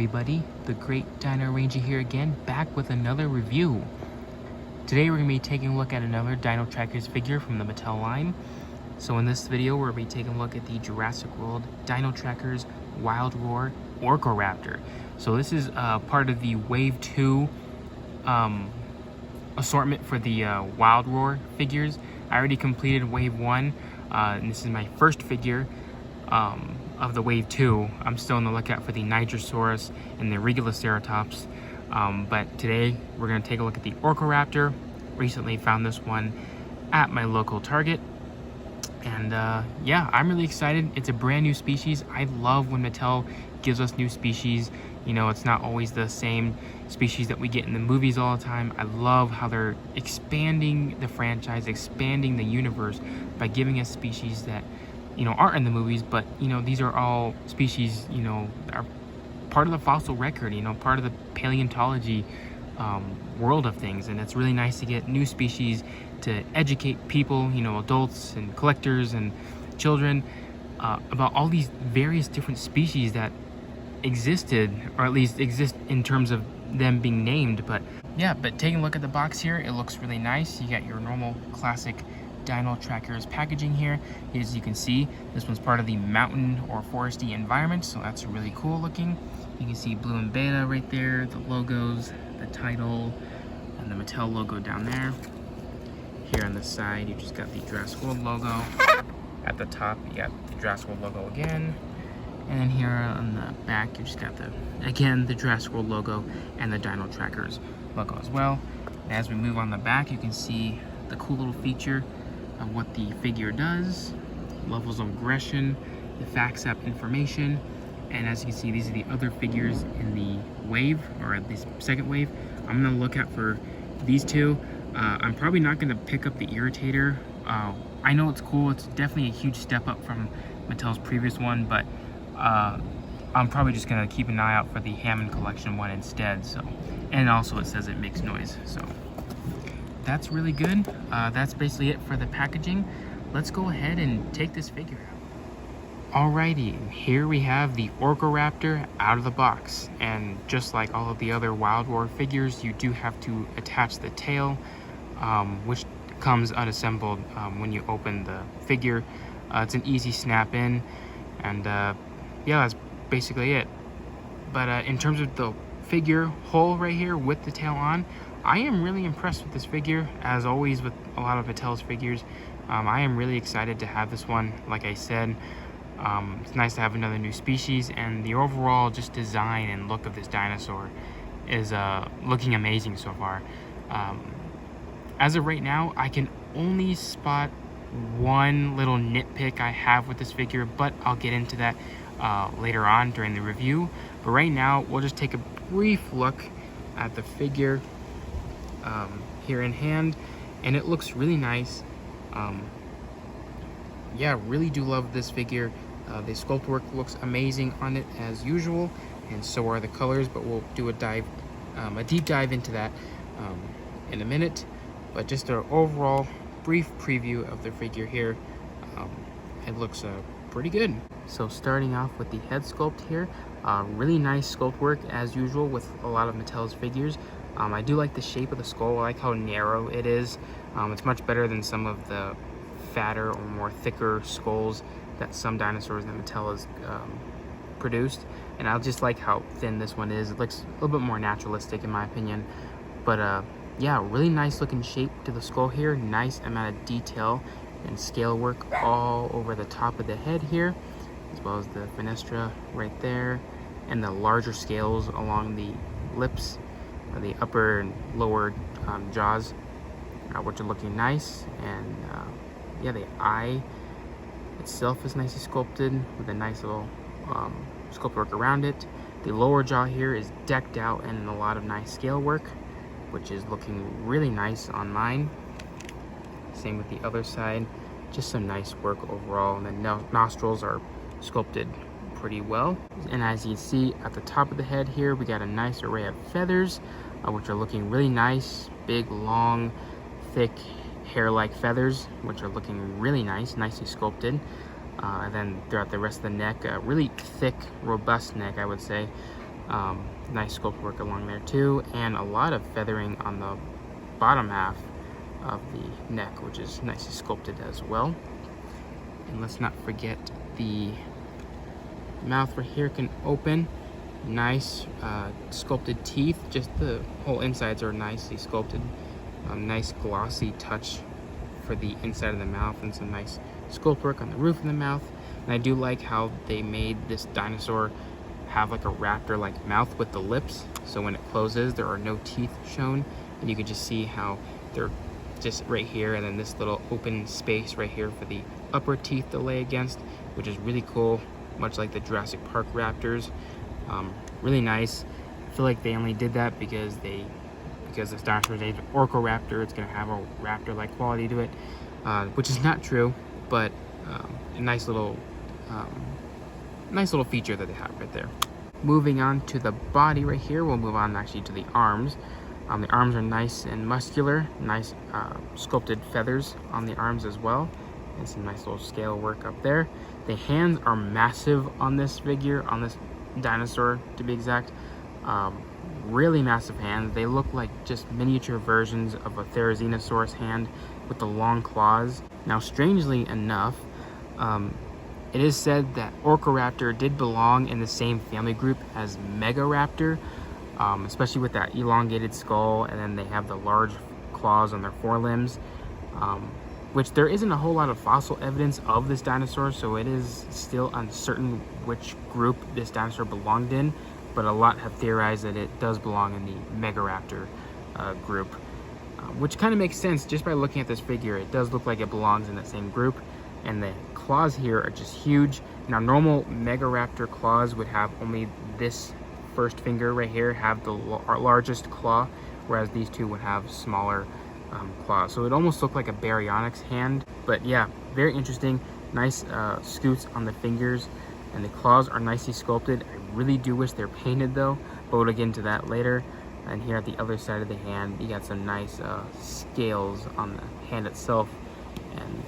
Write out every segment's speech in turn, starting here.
everybody, the Great Dino Ranger here again, back with another review. Today we're going to be taking a look at another Dino Trackers figure from the Mattel line. So in this video we're going to be taking a look at the Jurassic World Dino Trackers Wild Roar Orkoraptor. So this is part of the Wave 2 assortment for the Wild Roar figures. I already completed Wave 1, and this is my first figure of the Wave 2. I'm still on the lookout for the Nitrosaurus and the Regaloceratops, but today we're going to take a look at the Orkoraptor. Recently found this one at my local Target, and yeah, I'm really excited. It's a brand new species. I love when Mattel gives us new species. You know, it's not always the same species that we get in the movies all the time. I love how they're expanding the franchise, expanding the universe by giving us species that, you know, aren't in the movies, but, you know, these are all species, you know, that are part of the fossil record, you know, part of the paleontology world of things. And it's really nice to get new species to educate people, you know, adults and collectors and children about all these various different species that existed, or at least exist in terms of them being named. But yeah, but taking a look at the box here, it looks really nice. You got your normal classic Dino Trackers packaging here. As you can see, this one's part of the mountain or foresty environment, so that's really cool looking. You can see Blue and Beta right there, the logos, the title, and the Mattel logo down there. Here on the side, you just got the Jurassic World logo. At the top, you got the Jurassic World logo again. And then here on the back, you just got the Jurassic World logo and the Dino Trackers logo as well. And as we move on the back, you can see the cool little feature of what the figure does, levels of aggression, the facts app information, and as you can see, these are the other figures in the wave, or this second wave. I'm gonna look out for these two. I'm probably not gonna pick up the Irritator. I know it's cool, it's definitely a huge step up from Mattel's previous one, but I'm probably just gonna keep an eye out for the Hammond Collection one instead. So, and also it says it makes noise, so that's really good. That's basically it for the packaging. Let's go ahead and take this figure out. Alrighty, here we have the Orkoraptor out of the box, and just like all of the other Wild Roar figures, you do have to attach the tail, which comes unassembled when you open the figure. It's an easy snap in, and yeah, that's basically it. But in terms of the figure whole right here with the tail on, I am really impressed with this figure. As always with a lot of Mattel's figures, I am really excited to have this one. Like I said, it's nice to have another new species, and the overall just design and look of this dinosaur is looking amazing so far. As of right now, I can only spot one little nitpick I have with this figure, but I'll get into that later on during the review. But right now, we'll just take a brief look at the figure here in hand, and it looks really nice. Yeah, really do love this figure. The sculpt work looks amazing on it as usual, and so are the colors, but we'll do a deep dive into that in a minute. But just an overall brief preview of the figure here. It looks pretty good. So starting off with the head sculpt here, really nice sculpt work as usual with a lot of Mattel's figures. I do like the shape of the skull. I like how narrow it is. It's much better than some of the fatter or more thicker skulls that some dinosaurs that Mattel has produced. And I just like how thin this one is. It looks a little bit more naturalistic in my opinion. But yeah, really nice looking shape to the skull here. Nice amount of detail and scale work all over the top of the head here, as well as the fenestra right there, and the larger scales along the lips, the upper and lower jaws, which are looking nice. And yeah, the eye itself is nicely sculpted with a nice little sculpt work around it. The lower jaw here is decked out and a lot of nice scale work, which is looking really nice on mine. Same with the other side, just some nice work overall. And the nostrils are sculpted pretty well. And as you can see at the top of the head here, we got a nice array of feathers, which are looking really nice. Big, long, thick, hair-like feathers, which are looking really nice, nicely sculpted. And then throughout the rest of the neck, a really thick, robust neck, I would say. Nice sculpt work along there too, and a lot of feathering on the bottom half of the neck, which is nicely sculpted as well. And let's not forget the mouth right here can open. Nice sculpted teeth. Just the whole insides are nicely sculpted. Nice glossy touch for the inside of the mouth, and some nice sculpt work on the roof of the mouth. And I do like how they made this dinosaur have like a raptor-like mouth with the lips, so when it closes there are no teeth shown, and you can just see how they're just right here, and then this little open space right here for the upper teeth to lay against, which is really cool, much like the Jurassic Park raptors. Really nice. I feel like they only did that because this dinosaur is named Orkoraptor. It's going to have a raptor-like quality to it, which is not true, but a nice little feature that they have right there. Moving on to the body right here, we'll move on actually to the arms. The arms are nice and muscular, nice sculpted feathers on the arms as well, and some nice little scale work up there. The hands are massive on this figure, on this dinosaur to be exact. Really massive hands. They look like just miniature versions of a Therizinosaurus hand with the long claws. Now, strangely enough, it is said that Orkoraptor did belong in the same family group as Megaraptor, especially with that elongated skull, and then they have the large claws on their forelimbs, which there isn't a whole lot of fossil evidence of this dinosaur, so it is still uncertain which group this dinosaur belonged in, but a lot have theorized that it does belong in the Megaraptor group, which kind of makes sense just by looking at this figure. It does look like it belongs in that same group, and the claws here are just huge. Now, normal Megaraptor claws would have only this first finger right here have the largest claw, whereas these two would have smaller claws. So it almost looked like a baryonyx hand. But yeah, very interesting. Nice scoots on the fingers, and the claws are nicely sculpted. I really do wish they're painted though, but we'll get into that later. And here at the other side of the hand, you got some nice scales on the hand itself, and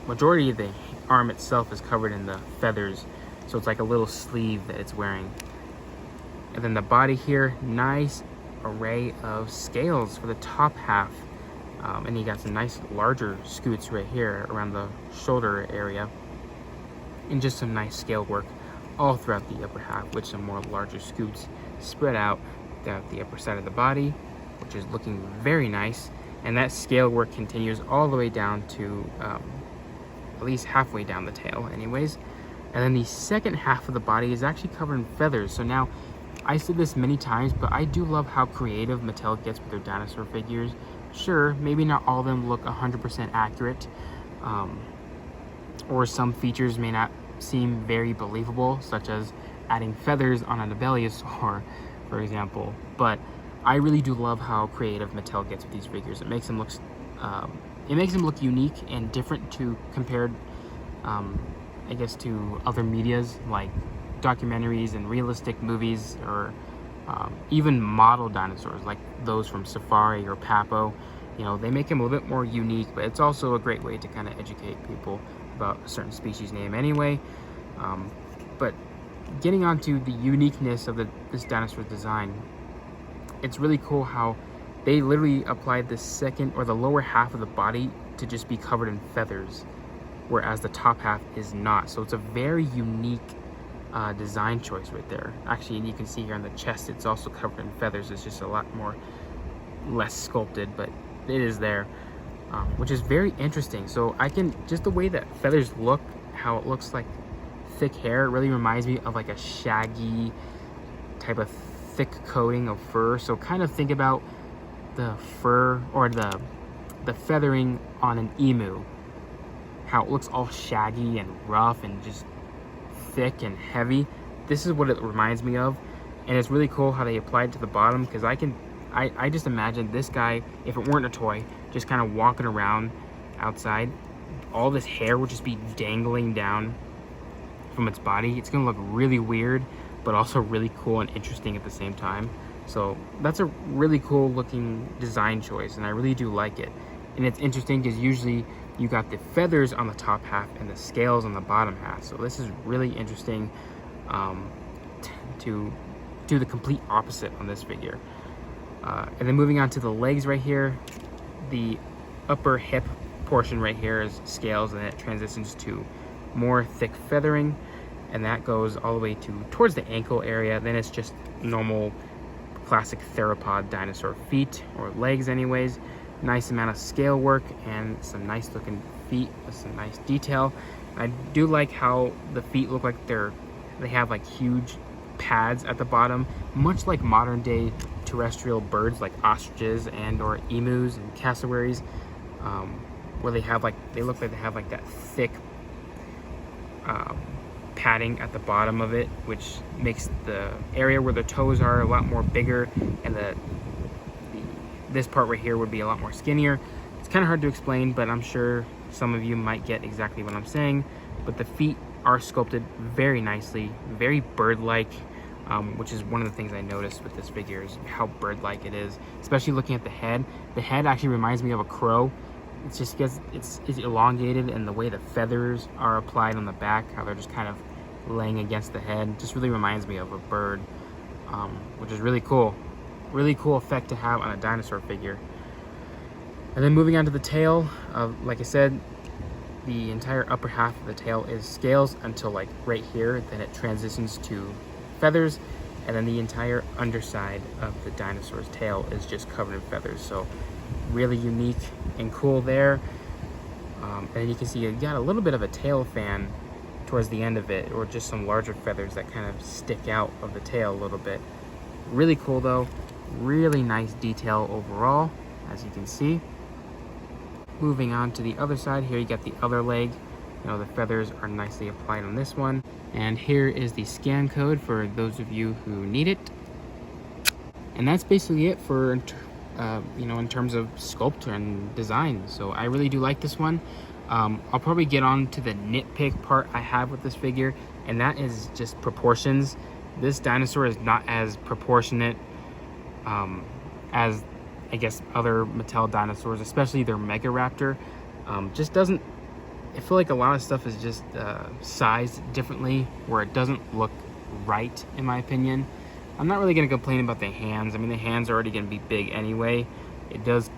majority of the arm itself is covered in the feathers, so it's like a little sleeve that it's wearing. And then the body here, nice array of scales for the top half, and you got some nice larger scoots right here around the shoulder area, and just some nice scale work all throughout the upper half, with some more larger scoots spread out throughout the upper side of the body, which is looking very nice. And that scale work continues all the way down to at least halfway down the tail anyways. And then the second half of the body is actually covered in feathers. So now, I said this many times, but I do love how creative Mattel gets with their dinosaur figures. Sure, maybe not all of them look 100% accurate, or some features may not seem very believable, such as adding feathers on a dromaeosaur, for example. But I really do love how creative Mattel gets with these figures. It makes them look unique and different to compared, I guess, to other medias like documentaries and realistic movies, or even model dinosaurs like those from Safari or Papo. You know, they make them a little bit more unique, but it's also a great way to kind of educate people about a certain species name anyway. But getting onto the uniqueness of this dinosaur design, it's really cool how they literally applied the second or the lower half of the body to just be covered in feathers, whereas the top half is not. So it's a very unique design choice right there. Actually, and you can see here on the chest, it's also covered in feathers. It's just a lot less sculpted, but it is there, which is very interesting. So I can, just the way that feathers look, how it looks like thick hair, really reminds me of like a shaggy type of thick coating of fur. So kind of think about the fur or the feathering on an emu, how it looks all shaggy and rough and just thick and heavy. This is what it reminds me of, and it's really cool how they applied it to the bottom, because I just imagine this guy, if it weren't a toy, just kind of walking around outside, all this hair would just be dangling down from its body. It's gonna look really weird, but also really cool and interesting at the same time. So that's a really cool looking design choice, and I really do like it. And it's interesting because usually you got the feathers on the top half and the scales on the bottom half. So this is really interesting to do the complete opposite on this figure. And then moving on to the legs right here, the upper hip portion right here is scales, and it transitions to more thick feathering, and that goes all the way towards the ankle area. Then it's just normal classic theropod dinosaur feet, or legs anyways. Nice amount of scale work and some nice looking feet with some nice detail. I do like how the feet look like they have like huge pads at the bottom, much like modern day terrestrial birds like ostriches and or emus and cassowaries, where they look like they have like that thick padding at the bottom of it, which makes the area where the toes are a lot more bigger, and this part right here would be a lot more skinnier. It's kind of hard to explain, but I'm sure some of you might get exactly what I'm saying. But the feet are sculpted very nicely, very bird-like, which is one of the things I noticed with this figure, is how bird-like it is, especially looking at the head. The head actually reminds me of a crow. It's just because it's elongated, and the way the feathers are applied on the back, how they're just kind of laying against the head, just really reminds me of a bird, which is really cool. Really cool effect to have on a dinosaur figure. And then moving on to the tail, like I said, the entire upper half of the tail is scales until like right here, then it transitions to feathers, and then the entire underside of the dinosaur's tail is just covered in feathers. So really unique and cool there. And you can see you got a little bit of a tail fan towards the end of it, or just some larger feathers that kind of stick out of the tail a little bit. Really cool though, really nice detail overall, as you can see. Moving on to the other side, here you got the other leg. You know, the feathers are nicely applied on this one. And here is the scan code for those of you who need it. And that's basically it for in terms of sculpt and design. So I really do like this one. I'll probably get on to the nitpick part I have with this figure, and that is just proportions. This dinosaur is not as proportionate as I guess other Mattel dinosaurs, especially their Mega Raptor. Just doesn't, I feel like a lot of stuff is just sized differently, where it doesn't look right, in my opinion. I'm not really going to complain about the hands. I mean, the hands are already going to be big anyway. It does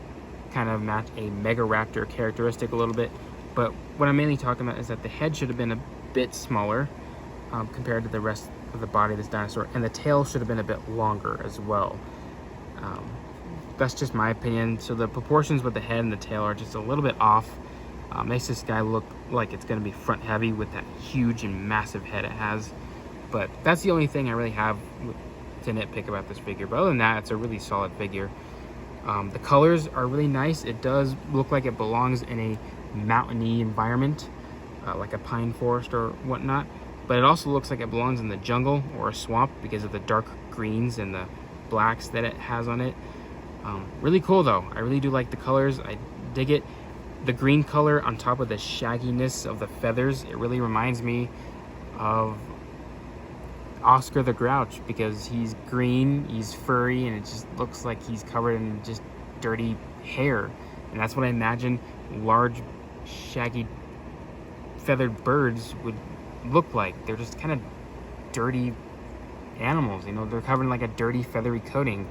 kind of match a Mega Raptor characteristic a little bit. But what I'm mainly talking about is that the head should have been a bit smaller compared to the rest of the body of this dinosaur. And the tail should have been a bit longer as well. That's just my opinion. So the proportions with the head and the tail are just a little bit off. Makes this guy look like it's going to be front heavy with that huge and massive head it has. But that's the only thing I really have to nitpick about this figure. But other than that, it's a really solid figure. The colors are really nice. It does look like it belongs in a mountainy environment, like a pine forest or whatnot. But it also looks like it belongs in the jungle or a swamp because of the dark greens and the blacks that it has on it. Really cool though. I really do like the colors. I dig it. The green color on top of the shagginess of the feathers, it really reminds me of Oscar the Grouch, because he's green, he's furry, and it just looks like he's covered in just dirty hair. And that's what I imagine large, shaggy, feathered birds would look like. They're just kind of dirty animals, you know, they're covered in like a dirty, feathery coating,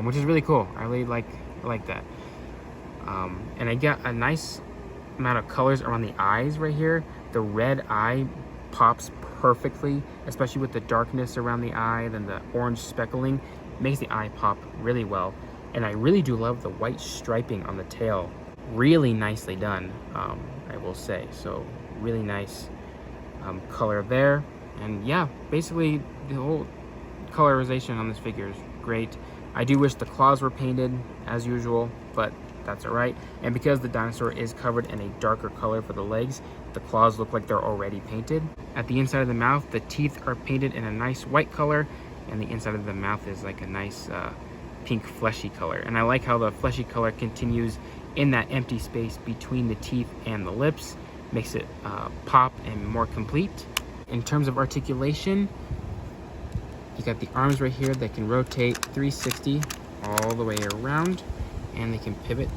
which is really cool. I really like that. And I got a nice amount of colors around the eyes right here. The red eye pops perfectly, especially with the darkness around the eye. Then the orange speckling makes the eye pop really well. And I really do love the white striping on the tail. Really nicely done, I will say. So really nice color there. And yeah, basically the whole colorization on this figure is great. I do wish the claws were painted as usual, but that's all right. And because the dinosaur is covered in a darker color for the legs, the claws look like they're already painted. At the inside of the mouth, the teeth are painted in a nice white color, and the inside of the mouth is like a nice pink fleshy color. And I like how the fleshy color continues in that empty space between the teeth and the lips. Makes it pop and more complete. In terms of articulation, you got the arms right here that can rotate 360 all the way around, and they can pivot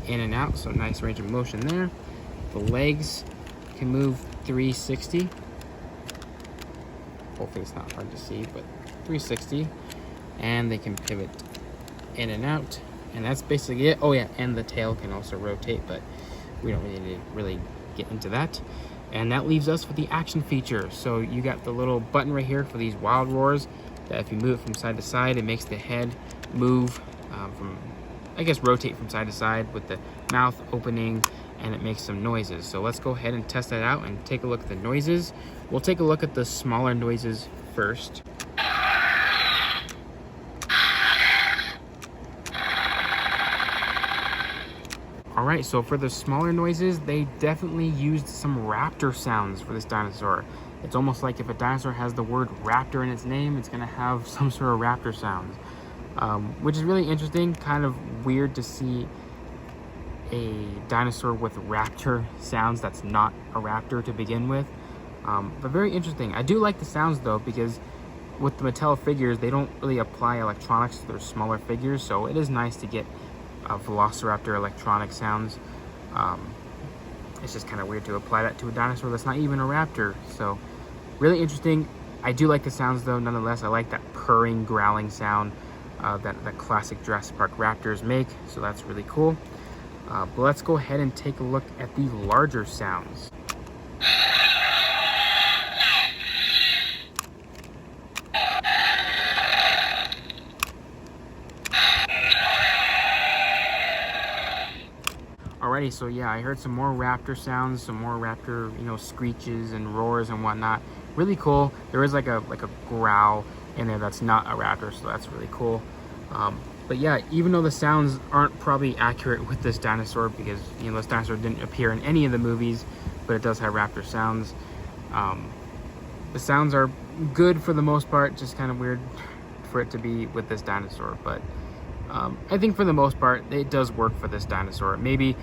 in and out, so nice range of motion there. The legs can move 360. Hopefully it's not hard to see, but 360. And they can pivot in and out. And that's basically it. Oh yeah, and the tail can also rotate, but we don't really get into that. And that leaves us with the action feature. So you got the little button right here for these wild roars, that if you move it from side to side, it makes the head move rotate from side to side with the mouth opening, and it makes some noises. So let's go ahead and test that out and take a look at the noises. We'll take a look at the smaller noises first. Alright, so for the smaller noises, they definitely used some raptor sounds for this dinosaur. It's almost like if a dinosaur has the word raptor in its name, it's going to have some sort of raptor sounds. Which is really interesting, kind of weird to see a dinosaur with raptor sounds that's not a raptor to begin with. But very interesting. I do like the sounds though, because with the Mattel figures, they don't really apply electronics to their smaller figures, so it is nice to get velociraptor electronic sounds. It's just kind of weird to apply that to a dinosaur that's not even a raptor. So really interesting. I do like the sounds though, nonetheless. I like that purring, growling sound that classic Jurassic Park raptors make, so that's really cool. But let's go ahead and take a look at the larger sounds. Alrighty, so yeah, I heard some more raptor sounds, some more raptor, screeches and roars and whatnot. Really cool. There is like a growl in there that's not a raptor, so that's really cool. But yeah, even though the sounds aren't probably accurate with this dinosaur, because this dinosaur didn't appear in any of the movies, but it does have raptor sounds. The sounds are good for the most part, just kind of weird for it to be with this dinosaur, but I think for the most part it does work for this dinosaur. Maybe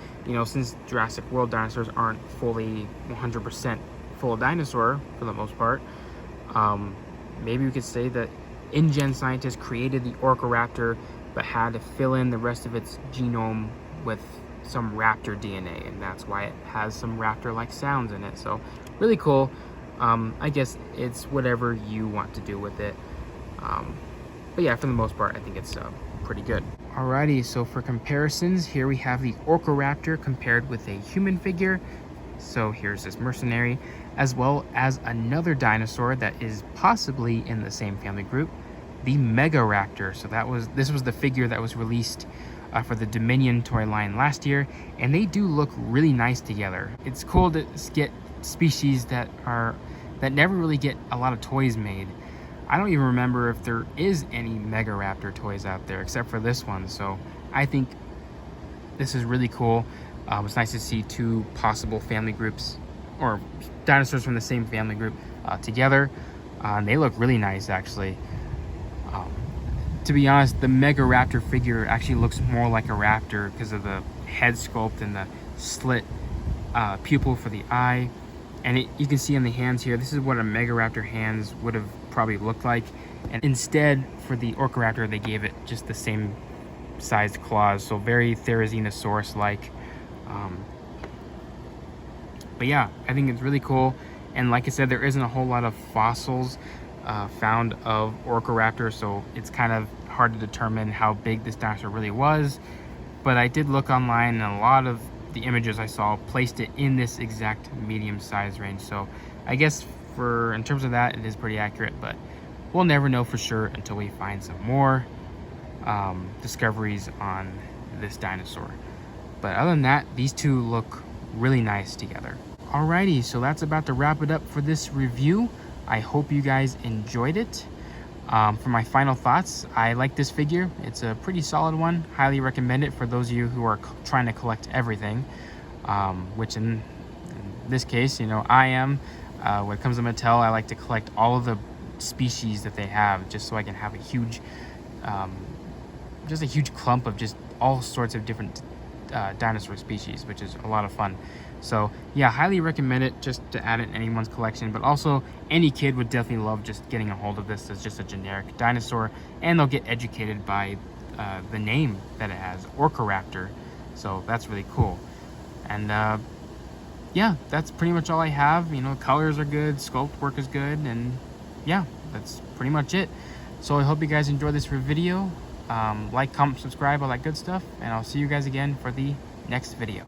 since Jurassic World dinosaurs aren't fully 100% full dinosaur for the most part, maybe we could say that InGen scientists created the Orkoraptor but had to fill in the rest of its genome with some raptor DNA, and that's why it has some raptor-like sounds in it. So really cool. I guess it's whatever you want to do with it. But yeah, for the most part, I think it's pretty good. Alrighty, so for comparisons, here we have the Orkoraptor compared with a human figure. So here's this mercenary, as well as another dinosaur that is possibly in the same family group, the Megaraptor. So this was the figure that was released for the Dominion toy line last year, and they do look really nice together. It's cool to get species that never really get a lot of toys made. I don't even remember if there is any Megaraptor toys out there except for this one, so I think this is really cool. It's nice to see two possible family groups, or dinosaurs from the same family group, together. And they look really nice, actually. To be honest, the Megaraptor figure actually looks more like a raptor because of the head sculpt and the slit pupil for the eye. And you can see on the hands here, this is what a Megaraptor hands would have probably looked like. And instead, for the Orkoraptor, they gave it just the same sized claws, so very Therizinosaurus-like. But yeah, I think it's really cool. And like I said, there isn't a whole lot of fossils found of Orkoraptor, so it's kind of hard to determine how big this dinosaur really was. But I did look online, and a lot of the images I saw placed it in this exact medium size range. So I guess in terms of that, it is pretty accurate, but we'll never know for sure until we find some more discoveries on this dinosaur. But other than that, these two look really nice together. Alrighty, so that's about to wrap it up for this review. I hope you guys enjoyed it. For my final thoughts, I like this figure. It's a pretty solid one. Highly recommend it for those of you who are trying to collect everything, which in this case, I am. When it comes to Mattel, I like to collect all of the species that they have, just so I can have a huge clump of just all sorts of different dinosaur species, which is a lot of fun. So yeah, highly recommend it just to add it in anyone's collection, but also any kid would definitely love just getting a hold of this as just a generic dinosaur, and they'll get educated by the name that it has, Orkoraptor. So that's really cool. And yeah, that's pretty much all I have. Colors are good, sculpt work is good, and yeah, that's pretty much it. So I hope you guys enjoyed this video. Like, comment, subscribe, all that good stuff, and I'll see you guys again for the next video.